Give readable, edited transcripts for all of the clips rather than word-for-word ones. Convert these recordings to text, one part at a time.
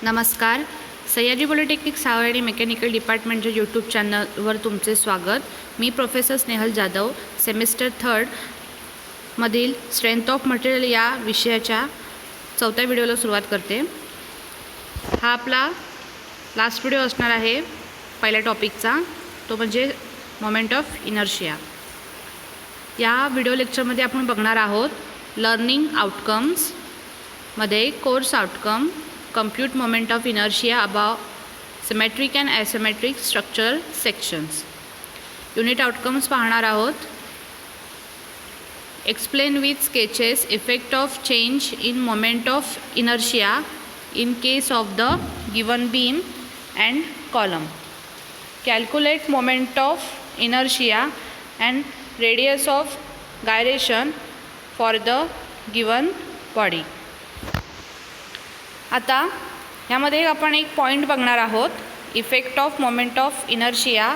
नमस्कार. Sahyadri polytechnic Savardi mechanical डिपार्टमेंटच्या YouTube चॅनलवर तुमचे स्वागत. मी प्रोफेसर स्नेहल जाधव सेमिस्टर 3 मधील स्ट्रेंथ ऑफ मटेरियल या विषयाच्या 4थ्या व्हिडिओला सुरुवात करते. हा आपला लास्ट व्हिडिओ असणार आहे पहिल्या टॉपिकचा, तो म्हणजे मोमेंट ऑफ इनर्शिया. या व्हिडिओ लेक्चरमध्ये आपण बघणार आहोत लर्निंग आउटकम्स मध्ये course outcome, compute moment of inertia above symmetric and asymmetric structural sections. Unit outcomes पाहणार आहोत. Explain with sketches effect of change in moment of inertia in case of the given beam and column. Calculate moment of inertia and radius of gyration for the given body. आता ह्यामध्ये आपण एक point बघणार आहोत, effect of moment of inertia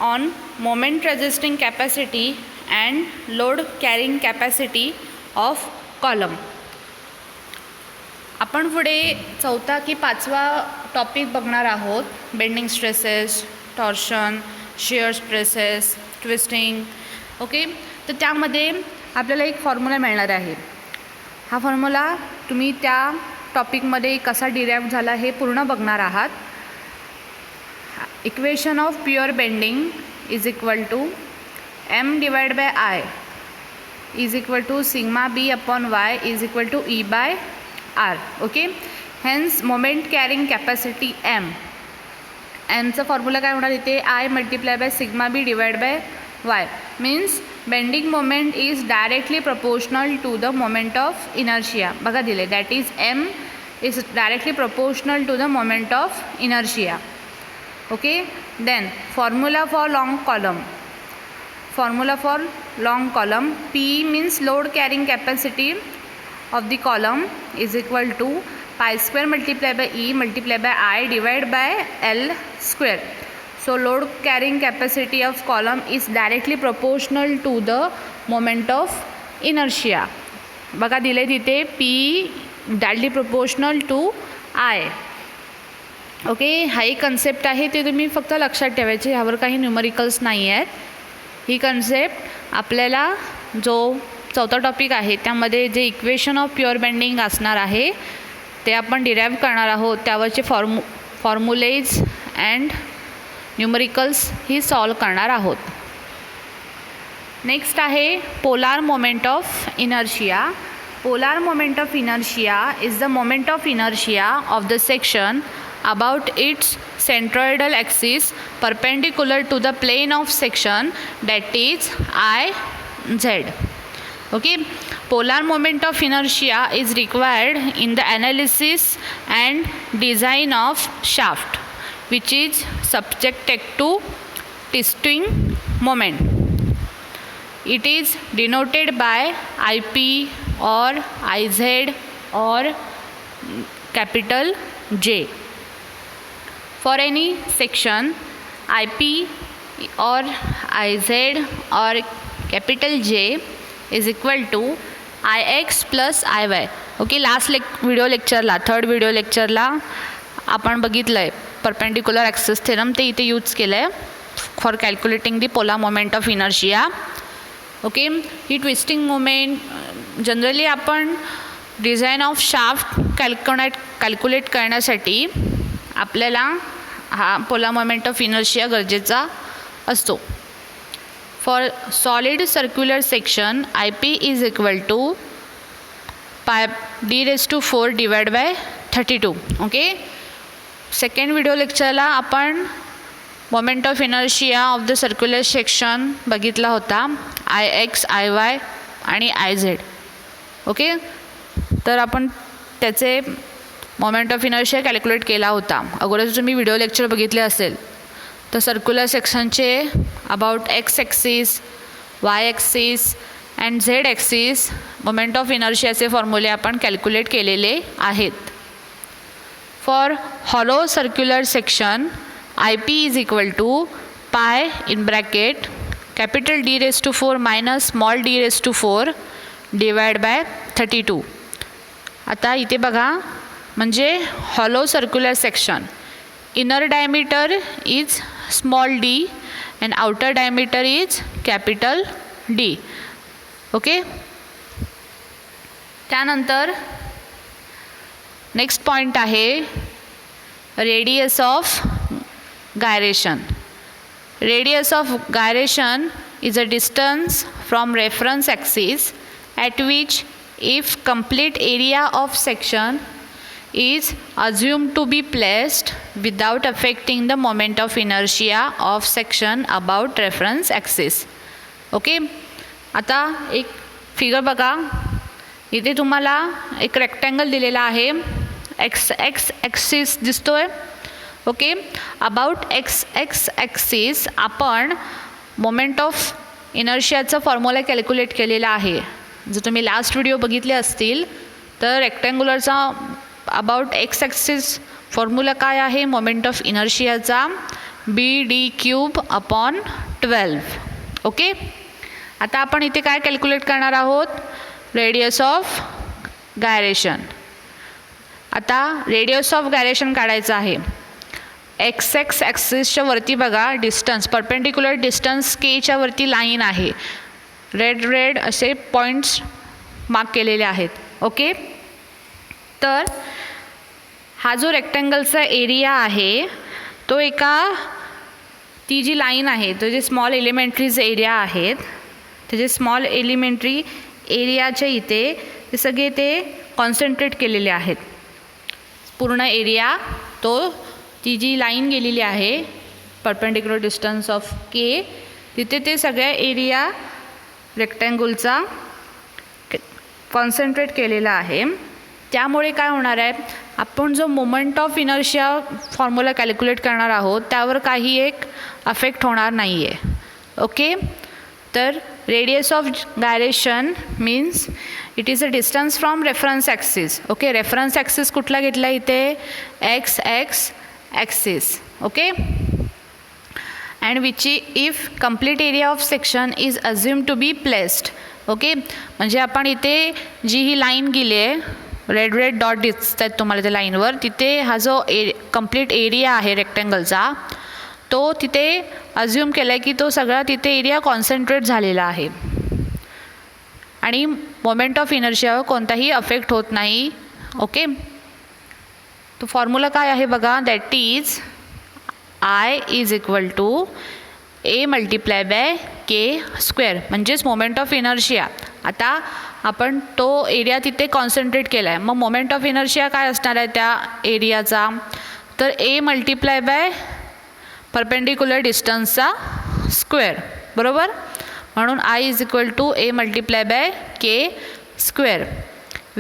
on moment resisting capacity and load carrying capacity of column. आपण पुढे 4था की 5वा topic बघणार आहोत, bending stresses, torsion, shear stresses, twisting. Okay, तर त्यामध्ये आपल्याला एक फॉर्म्युला मिळणार आहे. हा फॉर्म्युला तुम्ही त्या टॉपिकमध्ये कसा डिराइव्ह झाला हे पूर्ण बघणार आहात. Equation of pure bending is equal to M divide by I is equal to sigma B upon Y is equal to E by R. Okay, hence moment carrying capacity एमचा formula काय होणार इथे, I multiply by sigma B divide by Y. Means bending moment is directly proportional to the moment of inertia. बघा दिले, that is M is directly proportional to the moment of inertia. Okay, then formula for long column, P means load carrying capacity of the column is equal to pi square multiply by E multiply by I divide by L square. So load carrying capacity of column is directly proportional to the moment of inertia. बघा दिले तिथे P directly proportional to I. Okay, हा एक concept आहे, ते तुम्ही फक्त लक्षात ठेवायचे, ह्यावर काही न्यूमरिकल्स नाही आहेत. ही कन्सेप्ट आपल्याला जो 4था टॉपिक आहे त्यामध्ये जे इक्वेशन ऑफ प्युअर बेंडिंग असणार आहे ते आपण डिराइव्ह करणार आहोत. त्यावरचे फॉर्म्युलेज अँड न्यूमरिकल्स ही सॉल्व करणार आहोत. नेक्स्ट आहे polar moment of inertia. Polar moment of inertia is the moment of inertia of the section about its centroidal axis perpendicular to the plane of section that is I Z. Okay, polar moment of inertia is required in the analysis and design of shaft which is subjected to twisting moment. It is denoted by IP or IZ or capital J. For any section, IP or IZ or capital J is equal to IX plus IY. Okay, last video लेक्चरला, 3rd video लेक्चरला आपण बघितलं आहे perpendicular axis theorem, ते इथे use केलं आहे for calculating the polar moment of inertia. Okay, ही ट्विस्टिंग मोमेंट जनरली आपण डिझाईन ऑफ शाफ्ट कॅल्क्युलेट करण्यासाठी आपल्याला हा पोलार मोमेंट ऑफ इनर्शिया गरजेचा असतो. For solid circular section IP is equal to pi d⁴ divide by 32. Okay, second video लेक्चरला आपण moment of inertia of the circular section बघितला होता, IX, IY आणि IZ. ओके, तर आपण त्याचे मोमेंट ऑफ इनर्शिया कॅल्क्युलेट केला होता. अगोदर तुम्ही व्हिडिओ लेक्चर बघितले असेल तर सर्क्युलर सेक्शनचे about X axis, Y axis and Z axis moment of इनर्शियाचे फॉर्म्युले आपण कॅल्क्युलेट केलेले आहेत. For hollow circular section, IP is equal to pi in bracket capital D⁴ minus small d⁴ divided by 32. आता इथे बघा म्हणजे hollow circular section. Inner diameter is small D and outer diameter is capital D. Okay. त्यानंतर next point आहे radius of gyration. Radius of gyration is a distance from reference axis at which if complete area of section is assumed to be placed without affecting the moment of inertia of section about reference axis. Okay. आता एक figure बघा. इथे तुम्हाला एक rectangle दिलेला आहे. X axis दिसतोय. Okay. About X axis आपण मोमेंट ऑफ इनर्शियाचा फॉर्म्युला कॅल्क्युलेट केलेला आहे. जर तुम्ही लास्ट व्हिडिओ बघितले असतील तर रेक्टँग्युलरचा अबाउट एक्स ॲक्सिस फॉर्म्युला काय आहे? मोमेंट ऑफ इनर्शियाचा BD³/12. ओके. आता आपण इथे काय कॅल्क्युलेट करणार आहोत? Radius of gyration. आता रेडियस ऑफ गायरेशन काढायचं आहे. एक्स ॲक्सिसच्या वरती बघा डिस्टन्स, परपेंडिक्युलर डिस्टन्स केच्या वरती लाईन आहे. रेड असे पॉईंट्स मार्क केलेले आहेत. ओके. तर हा जो रेक्टँगलचा एरिया आहे तो ती जी लाईन आहे तो जे स्मॉल एलिमेंटरीज एरिया आहेत त्याचे स्मॉल एलिमेंटरी एरियाच्या इथे ते सगळे ते कॉन्सन्ट्रेट केलेले आहेत. पूर्ण एरिया तो ती जी लाईन गेलेली आहे परपेंडिक्युलर डिस्टन्स ऑफ के तिथे ते सगळ्या एरिया रेक्टँगलचा कॉन्सन्ट्रेट केलेला आहे. त्यामुळे काय होणार आहे? आपण जो moment of inertia formula calculate करणार आहोत त्यावर काही एक अफेक्ट होणार नाही आहे. ओके. तर radius of gyration means it is a distance from reference axis. Okay. Reference axis कुठला घेतला इथे? X axis. Okay. And which if complete area of section is assumed to be placed. Okay. म्हणजे आपण इथे जी ही line गेली आहे red dot दिसत आहेत तुम्हाला त्या लाईनवर तिथे हा जो कंप्लीट एरिया आहे रेक्टँगलचा तो तिथे अज्युम केला आहे की तो सगळा तिथे एरिया कॉन्सन्ट्रेट झालेला आहे आणि मोमेंट ऑफ इनर्शियावर कोणताही अफेक्ट होत नाही. ओके. तो फॉर्म्युला काय आहे बघा? That is I = A×K². म्हणजेच मोमेंट ऑफ इनर्शिया. आता आपण तो एरिया तिथे कॉन्सन्ट्रेट केला आहे. मग मोमेंट ऑफ इनर्शिया काय असणार आहे त्या एरियाचा? तर A× परपेंडिक्युलर डिस्टन्सचा स्क्वेअर. बरोबर. म्हणून I = A×K².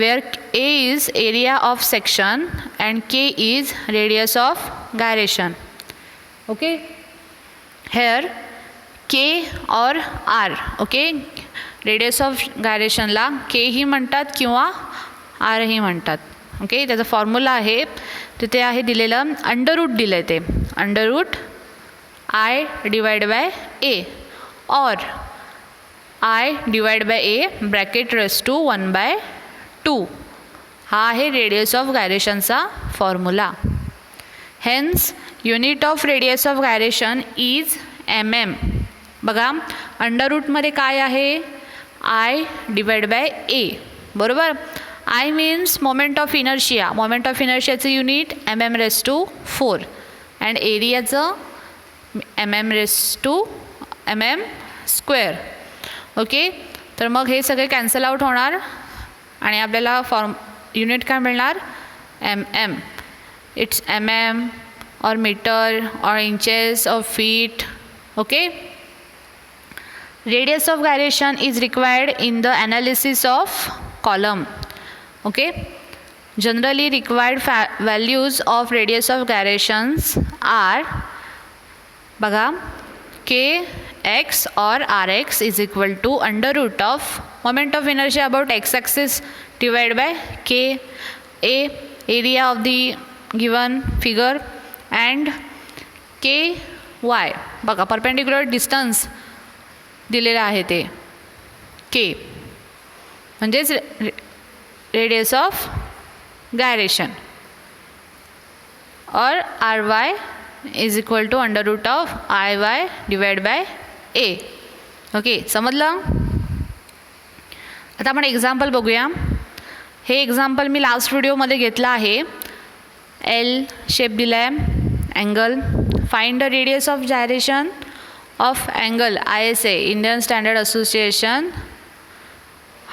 where A is area of section and K is radius of gyration. Okay. Here K or R. Okay. radius of gyration ला K ही म्हणतात किंवा R ही म्हणतात. ओके. त्याचा फॉर्म्युला आहे तिथे आहे दिलेलं अंडर रूट दिलं आहे ते I/A or I/A (1/2). हा आहे रेडियस ऑफ गायरेशनचा formula. Hence unit of radius of gyration is mm. बघा अंडर रूटमध्ये काय आहे? I/A. बरोबर. I means moment of inertia. Moment of इनर्शियाचं युनिट mm⁴ अँड एरियाचं mm². ओके. तर मग हे सगळे कॅन्सल आउट होणार आणि आपल्याला युनिट काय मिळणार? mm. It's mm or meter or inches or feet. Okay. Radius of gyration is required in the analysis of column. Okay. Generally required values of radius of gyrations are बघा kx or rx is equal to under root of moment of inertia about x axis divided by k a area of the given figure and ky. बघा perpendicular distance दिलेलं आहे ते k म्हणजेच radius of gyration. और R Y is equal to under root of I Y divide by A. Okay, समजलं. आता आपण example बघूया. हे एक्झाम्पल मी लास्ट व्हिडिओमध्ये घेतलं आहे. एल शेप दिला आहे, angle. Find the radius of gyration of angle ISA Indian standard association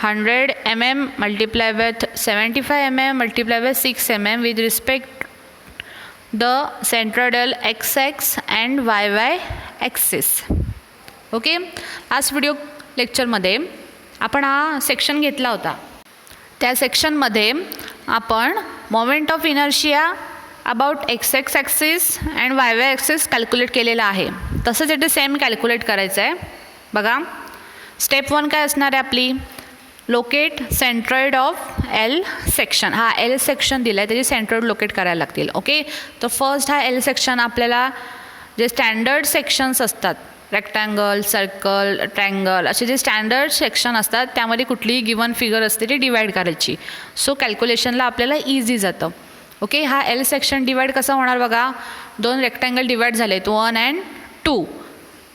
100 mm multiply with 75 mm multiply with 6 mm with respect the centroidal XX and YY axis. Okay, last video लेक्चरमध्ये आपण हा section घेतला होता. त्या सेक्शनमध्ये आपण moment of inertia about XX axis and YY axis calculate केलेला आहे. तसंच इथे सेम कॅल्क्युलेट करायचं आहे. बघा, स्टेप 1 काय असणार आहे आपली? Locate centroid of L section. हा एल सेक्शन दिला आहे, त्याची सेंट्रॉइड लोकेट करायला लागतील. ओके, तर फर्स्ट हा एल सेक्शन आपल्याला जे स्टँडर्ड सेक्शन्स असतात, रेक्टँगल, सर्कल, ट्रायंगल असे जे स्टँडर्ड सेक्शन असतात त्यामध्ये कुठलीही गिवन फिगर असते ती डिवाईड करायची. सो कॅल्क्युलेशनला आपल्याला इझी जातं. ओके, हा एल सेक्शन डिवाईड कसा होणार बघा. 2 रेक्टँगल डिवाईड झालेत 1 and 2.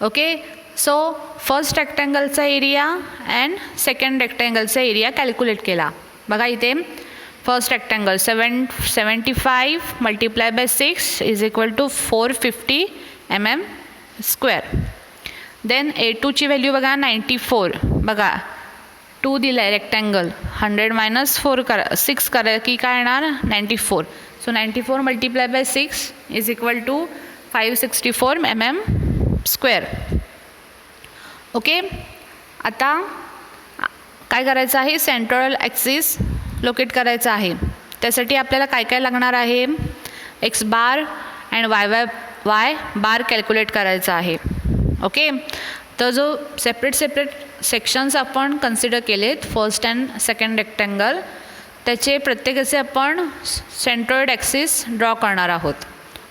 ओके, सो फर्स्ट रेक्टँगलचा एरिया अँड सेकंड रेक्टँगलचा एरिया कॅल्क्युलेट केला. बघा इथे first rectangle 75 multiply by 6 is equal to 450 mm square. Then A2ची व्हॅल्यू बघा 94. बघा 2 दिला आहे रेक्टँगल, 100 मायनस 4 करा 6 करा की काय येणार 94. So 94 multiply by 6 is equal to 564 mm square. Okay, आता काय करायचं आहे? सेंट्रल ॲक्सिस लोकेट करायचं आहे. त्यासाठी आपल्याला काय काय लागणार आहे? X bar and Y bar calculate करायचं आहे. ओके, तर जो सेपरेट सेक्शन्स आपण कन्सिडर केलेत फर्स्ट अँड सेकंड रेक्टँगल, त्याचे प्रत्येकाचे आपण सेंट्रॉइड ॲक्सिस ड्रॉ करणार आहोत.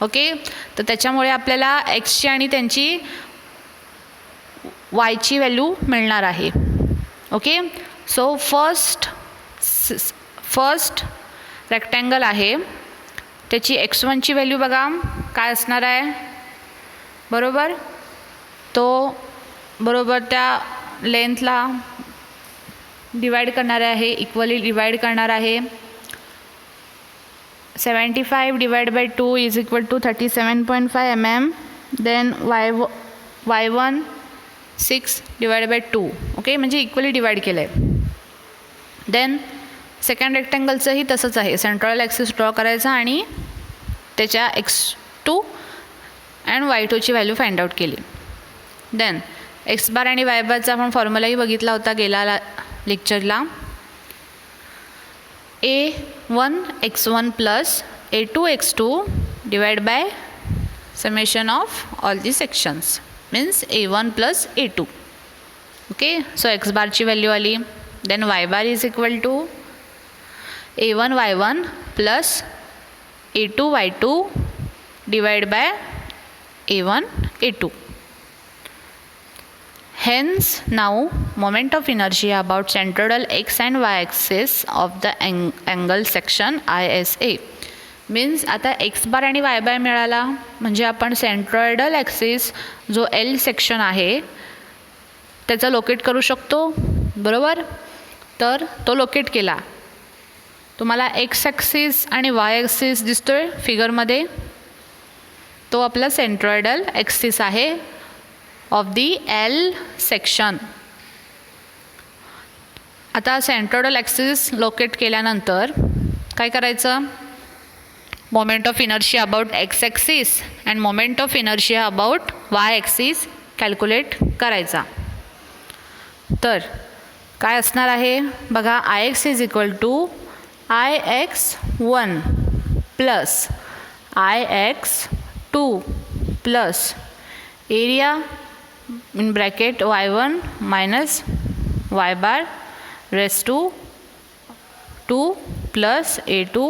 ओके, तर त्याच्यामुळे आपल्याला एक्सची आणि त्यांची वायची व्हॅल्यू मिळणार आहे. ओके, सो फर्स्ट रेक्टँगल आहे, त्याची x1ची व्हॅल्यू बघा काय असणार आहे. बरोबर, तो बरोबर त्या लेंथला डिवाईड करणार आहे, इक्वली डिवाईड करणार आहे. 75 divide by 2 is equal to 37.5 mm. Then y1 6 divide by 2. Okay, म्हणजे इक्वली डिवाईड केलं आहे. देन सेकंड रेक्टँगलचंही तसंच आहे. सेंट्रल ॲक्सिस ड्रॉ करायचा आणि त्याच्या x2 अँड y2ची व्हॅल्यू फाइंड आउट केली. देन एक्स बार आणि वाय बारचा आपण फॉर्म्युलाही बघितला होता गेला लेक्चरला. A1 x1 plus A2 x2 divide by summation of all the sections means A1 plus A2. Okay, so X बारची व्हॅल्यू आली. Then Y bar is equal to A1 y1 plus A2 y2 divide by A1 A2. Hence, now moment of inertia about centroidal x and y axis of the angle section ISA means आता x बार आणि y बार मिळाला म्हणजे आपण centroidal axis जो L section आहे त्याचा locate करू शकतो. बरोबर, तर तो लोकेट केला. तुम्हाला x ॲक्सिस आणि y ॲक्सिस दिसतोय फिगरमध्ये, तो आपला सेंट्रॉइडल ॲक्सिस आहे ऑफ दी एल सेक्शन. आता सेंट्रोइडल ॲक्सिस लोकेट केल्यानंतर काय करायचं? Moment of inertia about X axis and moment of inertia about Y axis calculate करायचा. तर काय असणार आहे बघा, IX is equal to IX1 plus IX2 plus area in bracket y1 minus y bar raised to 2 plus a2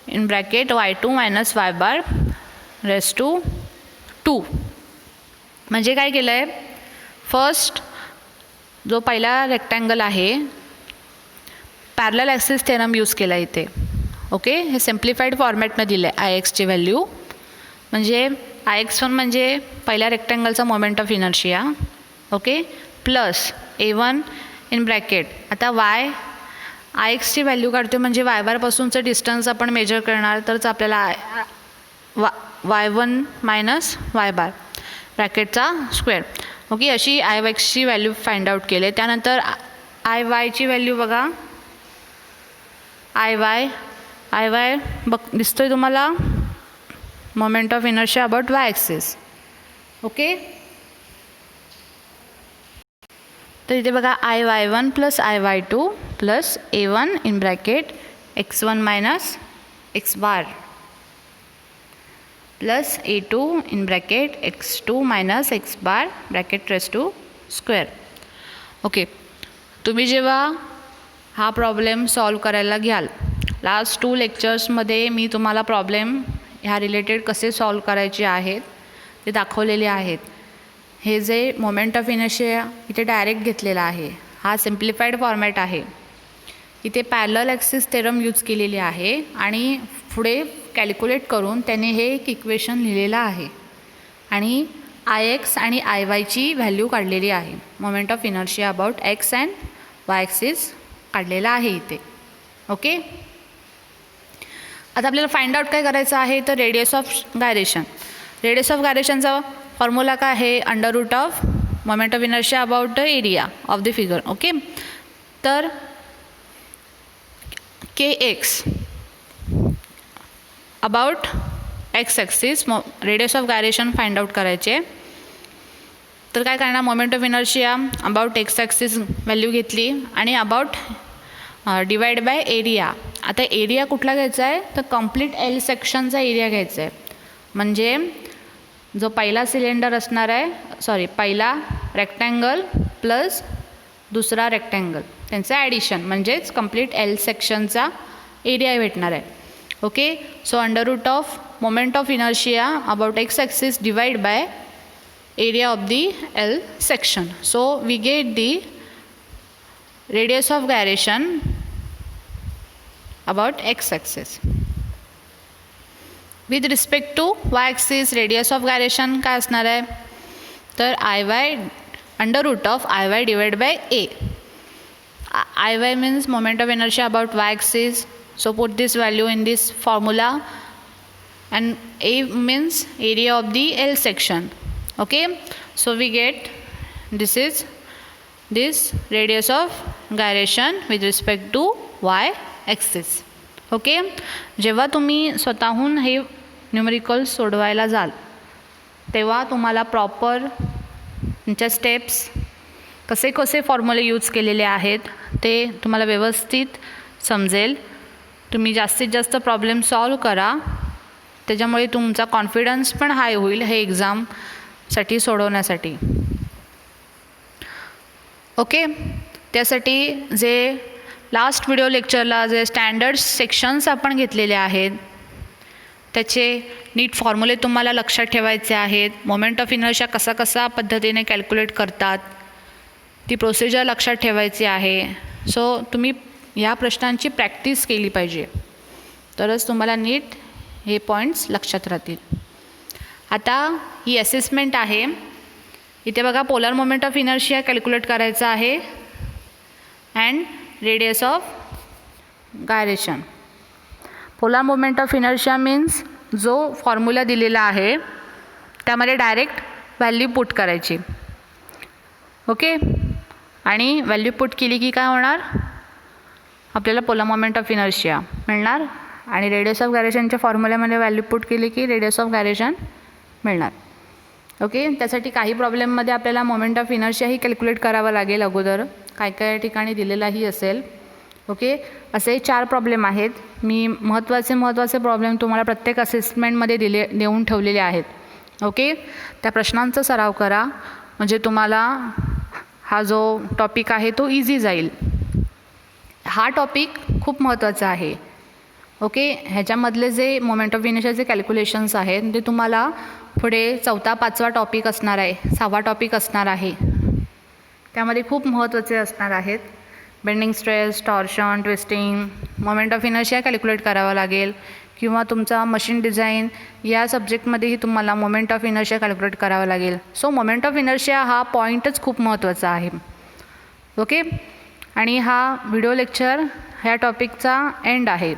in bracket y2 minus y bar raised to 2. म्हणजे काय केलं आहे? फर्स्ट जो पहिला रेक्टँगल आहे पॅरलल ॲक्सिस थेरम यूज केला इथे. Okay, हे सिम्प्लिफाईड फॉर्मॅटनं दिलं आहे आय एक्सची व्हॅल्यू. म्हणजे आय एक्स वन म्हणजे पहिल्या रेक्टँगलचा moment of inertia. Okay, plus A1 in bracket. आता आय एक्सची व्हॅल्यू काढतो म्हणजे वाय बारपासूनचं डिस्टन्स आपण मेजर करणार, तरच आपल्याला y1 मायनस वाय बार ब्रॅकेटचा स्क्वेअर. ओके, अशी आय एक्सची व्हॅल्यू फाइंड आउट केली. त्यानंतर आय वायची व्हॅल्यू बघा. आय वाय दिसतोय तुम्हाला, moment of inertia about Y axis. Okay, तर इथे बघा IY1 plus IY2 plus A1 in bracket x1 minus x bar plus A2 in bracket x2 minus x bar bracket raise to square. Okay, तुम्ही जेव्हा हा problem solve करायला घ्याल, last 2 लेक्चर्समध्ये मी तुम्हाला प्रॉब्लेम ह्या रिलेटेड कसे सॉल्व करायचे आहेत ते दाखवलेले आहेत. हे जे मोमेंट ऑफ इनर्शिया इथे डायरेक्ट घेतलेला आहे, हा सिम्प्लिफाईड फॉर्मॅट आहे. इथे पॅरलल ॲक्सिस थेरम यूज केलेली आहे आणि पुढे कॅल्क्युलेट करून त्याने हे एक इक्वेशन लिहिलेलं आहे आणि आय एक्स आणि आय वायची व्हॅल्यू काढलेली आहे. Moment of inertia about x and Y axis काढलेला आहे इथे. ओके, आता आपल्याला फाइंड आउट काय करायचं आहे, तर radius of gyration. Radius of गायरेशनचा फॉर्म्युला काय आहे, under root of moment of inertia about the area of the figure. Okay, तर KX about X axis radius of gyration find out करायचे. तर काय करणार, moment of inertia about X axis value घेतली आणि अबाउट डिवाइड बाय एरिया. आता area कुठला घ्यायचा आहे, तर कंप्लीट एल सेक्शनचा एरिया घ्यायचा आहे. म्हणजे जो पहिला सिलेंडर असणार आहे, पहिला रेक्टँगल प्लस दुसरा रेक्टँगल त्यांचं ॲडिशन म्हणजेच कंप्लीट एल सेक्शनचा एरिया भेटणार आहे. Okay, so under root of moment of inertia about X axis divide by area of the L section. So we get the radius of gyration about x axis. With respect to y axis radius of gyration काय असणार आहे, तर IY under root of IY divide by A. IY means moment of inertia about y axis, so put this value in this formula, and A means area of the L section. Okay, so we get this radius of gyration with respect to y axis. Okay, जेव्हा तुम्ही स्वतःहून हे numericals सोडवायला जाल तेव्हा तुम्हाला proper तुमच्या steps कसे कसे फॉर्म्युले यूज केलेले आहेत ते तुम्हाला व्यवस्थित समजेल. तुम्ही जास्तीत जास्त प्रॉब्लेम सॉल्व करा, त्याच्यामुळे तुमचा कॉन्फिडन्स पण हाय होईल हे एक्झामसाठी सोडवण्यासाठी. ओके, त्यासाठी जे लास्ट व्हिडिओ लेक्चरला जे स्टँडर्ड सेक्शन्स आपण घेतलेले आहेत त्याचे नीट फॉर्म्युले तुम्हाला लक्षात ठेवायचे आहेत. मोमेंट ऑफ इनर्शिया कसा पद्धतीने कॅल्क्युलेट करतात ती प्रोसिजर लक्षात ठेवायची आहे. सो तुम्ही या प्रश्नांची प्रॅक्टिस केली पाहिजे, तरच तुम्हाला नीट हे पॉईंट्स लक्षात राहतील. आता ही असेसमेंट आहे. इथे बघा polar moment of inertia calculate करायचा आहे and radius of gyration. Polar moment of inertia means जो फॉर्म्युला दिलेला आहे त्यामध्ये डायरेक्ट व्हॅल्यू पुट करायची. ओके, आणि व्हॅल्यू पुट केली की काय होणार, आपल्याला पोलर मोमेंट ऑफ इनर्शिया मिळणार आणि रेडियस ऑफ गायरेशनच्या फॉर्म्युल्यामध्ये व्हॅल्यू पुट केली की रेडियस ऑफ गायरेशन मिळणार. ओके, त्यासाठी काही प्रॉब्लेममध्ये आपल्याला मोमेंट ऑफ इनर्शियाही कॅल्क्युलेट करावं लागेल अगोदर, काय ठिकाणी दिलेलाही असेल. ओके, असे 4 प्रॉब्लेम आहेत. मी महत्त्वाचे प्रॉब्लेम तुम्हाला प्रत्येक असेसमेंटमध्ये देऊन ठेवलेले आहेत. ओके, त्या प्रश्नांचा सराव करा म्हणजे तुम्हाला हा जो टॉपिक आहे तो इझी जाईल. हा टॉपिक खूप महत्त्वाचा आहे. ओके, ह्याच्यामधले जे मोमेंट ऑफ इनर्शियाचे कॅल्क्युलेशन्स आहेत ते तुम्हाला पुढे 4था 5वा टॉपिक असणार आहे, 6वा टॉपिक असणार आहे, त्यामध्ये खूप महत्त्वाचे असणार आहेत. Bending stress, torsion, twisting, moment of inertia calculate करावं लागेल, किंवा तुमचा मशीन डिझाईन या सब्जेक्टमध्येही तुम्हाला मोमेंट ऑफ इनर्शिया कॅल्क्युलेट करावं लागेल. सो मोमेंट ऑफ इनर्शिया हा पॉईंटच खूप महत्त्वाचा आहे. ओके, आणि हा व्हिडिओ लेक्चर ह्या टॉपिकचा एंड आहे.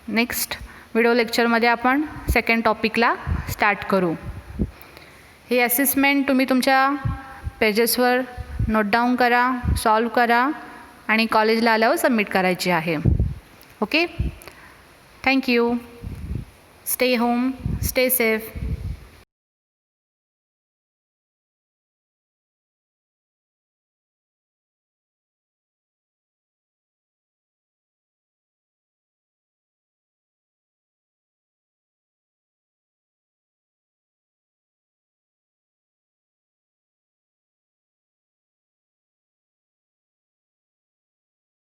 नेक्स्ट व्हिडिओ लेक्चरमध्ये आपण सेकंड टॉपिकला स्टार्ट करू. हे असेसमेंट तुम्ही तुमच्या पेजेसवर नोट डाऊन करा, सॉल्व करा आणि कॉलेजला आल्यावर सबमिट करायची आहे. Okay, thank you. Stay home, stay safe.